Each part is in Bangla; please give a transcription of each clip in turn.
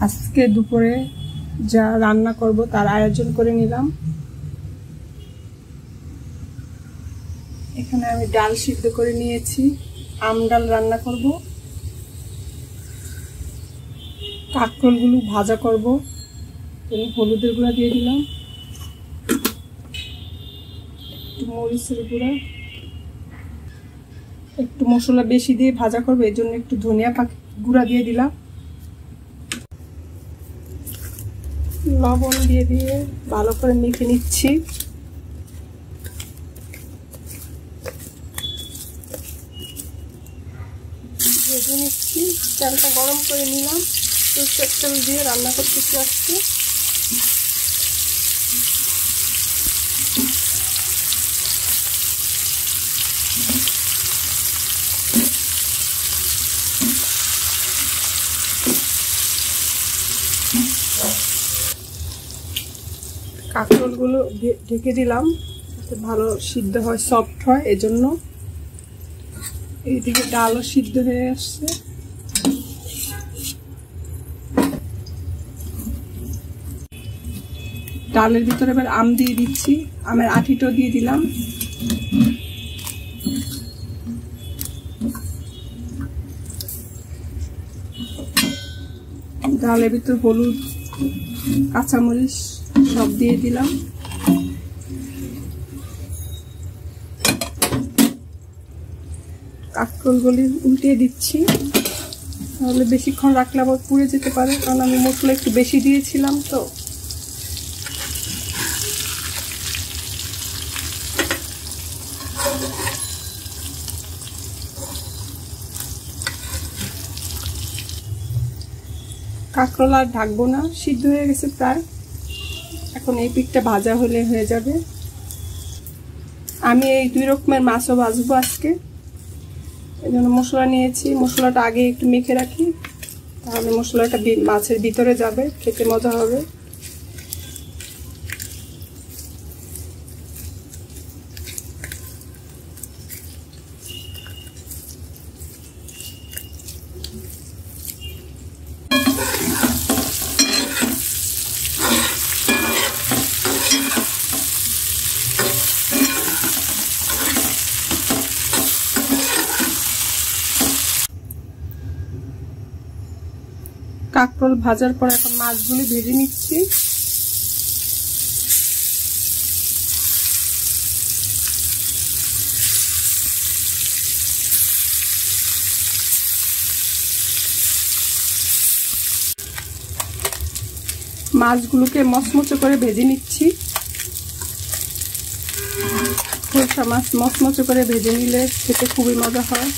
আজকে দুপুরে যা রান্না করব তার আয়োজন করে নিলাম। এখানে আমি ডাল সিদ্ধ করে নিয়েছি, আম ডাল রান্না করব, কাঁকরোলগুলো ভাজা করব। হলুদের গুঁড়া দিয়ে দিলাম, একটু মরিচের গুঁড়া, একটু মশলা বেশি দিয়ে ভাজা করবো, এই জন্য একটু ধনিয়া পাতা গুঁড়া দিয়ে দিলাম। লবণ দিয়ে দিয়ে ভালো করে মেখে নিচ্ছি। ভেজে নিচ্ছি, তেলটা গরম করে নিলাম। সরষের তেল দিয়ে রান্না করতেছি আজকে। কাঁকরোলগুলো ঢেকে দিলাম, ভালো সিদ্ধ হয়, সফট হয়, এজন্য। এইদিকে ডালও সিদ্ধ হয়ে আসছে। ডালের ভিতরে এবার আম দিয়ে দিচ্ছি, আমের আটিটাও দিয়ে দিলাম। ডালের ভিতর হলুদ, কাঁচামরিচ সব দিয়ে দিলাম। কাঁকরোলগুলি উল্টিয়ে দিচ্ছি, তাহলে বেশিক্ষণ রাখলে আবার পুড়ে যেতে পারে, কারণ আমি মশলা একটু বেশি দিয়েছিলাম। তো কাঁকরোল আর ঢাকবো না, সিদ্ধ হয়ে গেছে প্রায়। এখন এই পিঠটা ভাজা হলে হয়ে যাবে। আমি এই দুই রকমের মাছও ভাজবো আজকে, এই জন্য মশলা নিয়েছি। মশলাটা আগে একটু মেখে রাখি, তাহলে মশলাটা মাছের ভিতরে যাবে, খেতে মজা হবে। কাঁকরোল ভাজার পর এখন মাছগুলি ভেজে নিচ্ছি। মাছগুলোকে মচমচে করে ভেজে নিচ্ছি। সরষা মাছ মচমচে করে ভেজে নিলে খেতে খুবই মজা হয়।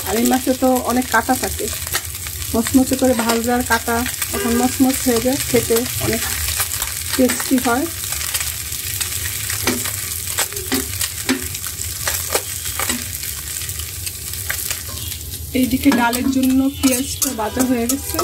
আর এই মাছে তো অনেক কাঁটা থাকে, মচমচে করে ভাজার কাঁটা তখন মচমচ হয়ে যায়, খেতে অনেক টেস্টি হয়। এইদিকে ডালের জন্য পেঁয়াজটা ভাজা হয়ে গেছে।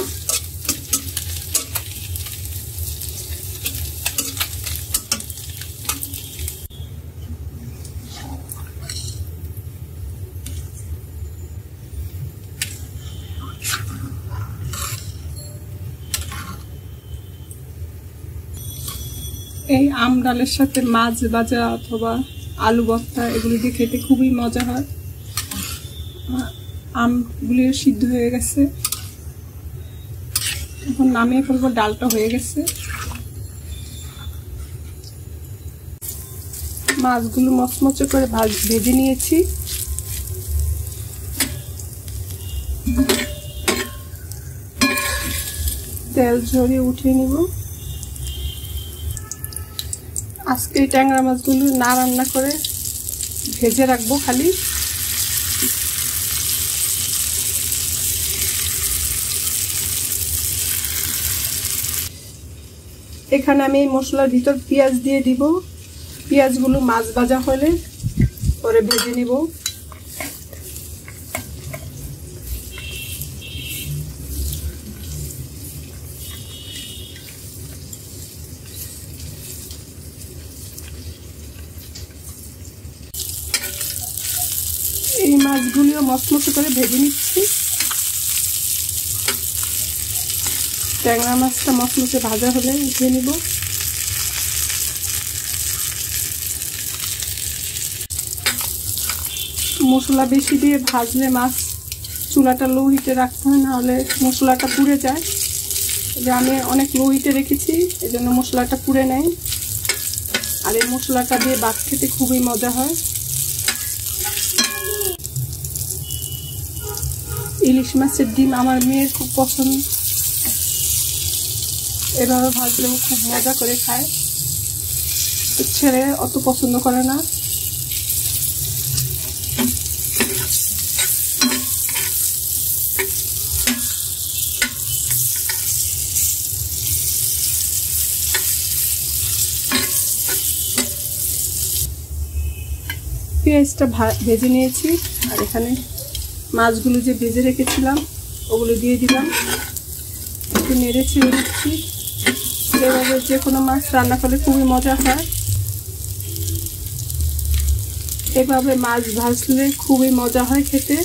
এই আম ডালের সাথে মাছ ভাজা অথবা আলু ভর্তা এগুলি দিয়ে খেতে খুবই মজা হয়। আমগুলি সিদ্ধ হয়ে গেছে, এখন নামিয়ে ফেলবো। ডালটা হয়ে গেছে। মাছগুলো মচমচে করে ভেজে নিয়েছি। তেল ঝরিয়ে উঠিয়ে নিব। আজকে এই ট্যাংরা মাছগুলো না রান্না করে ভেজে রাখবো খালি। এখানে আমি এই মশলার ভিতর পেঁয়াজ দিয়ে দিব। পেঁয়াজগুলো মাছ ভাজা হলে পরে ভেজে নিব। এই মাছগুলিও মচমচে করে ভেজে নিচ্ছি। ট্যাংরা মাছটা মচমচে ভাজা হলে উঠিয়ে নিব। মশলা বেশি দিয়ে ভাজলে মাছ চুলাটা লো হিটে রাখতে হয়, নাহলে মশলাটা পুড়ে যায়। যে আমি অনেক লো হিটে রেখেছি, এই জন্য মশলাটা পুড়ে নেয়। আর এই মশলাটা দিয়ে ভাত খেতে খুবই মজা হয়। ইলিশ মাছের ডিম আমার মেয়ের খুব পছন্দ, এভাবে ভাজলেও খুব মজা করে খায়। ছেলে অত পছন্দ করে না। পেঁয়াজটা ভেজে নিয়েছি, আর এখানে মাছগুলো যে ভেজে রেখেছিলাম ওগুলো দিয়ে দিলাম, একটু নেড়ে ছেড়ে দিচ্ছি। এভাবে যে কোনো মাছ রান্না করলে খুবই মজা হয়। এভাবে মাছ ভাজলে খুবই মজা হয় খেতে।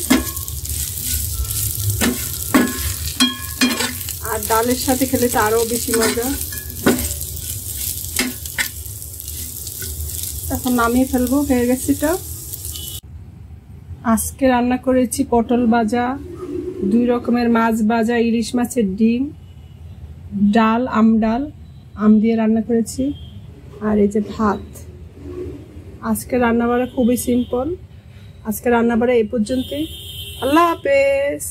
আর ডালের সাথে খেলে তো আরও বেশি মজা। এখন নামিয়ে ফেলবো, হয়ে গেছে এটা। আজকে রান্না করেছি পটল ভাজা, 2 রকমের মাছ ভাজা, ইলিশ মাছের ডিম, ডাল, আম দিয়ে রান্না করেছি, আর এই যে ভাত। আজকে রান্নাবাড়া খুবই সিম্পল। আজকে রান্নাবাড়া এই পর্যন্তই। আল্লাহ হাফেজ।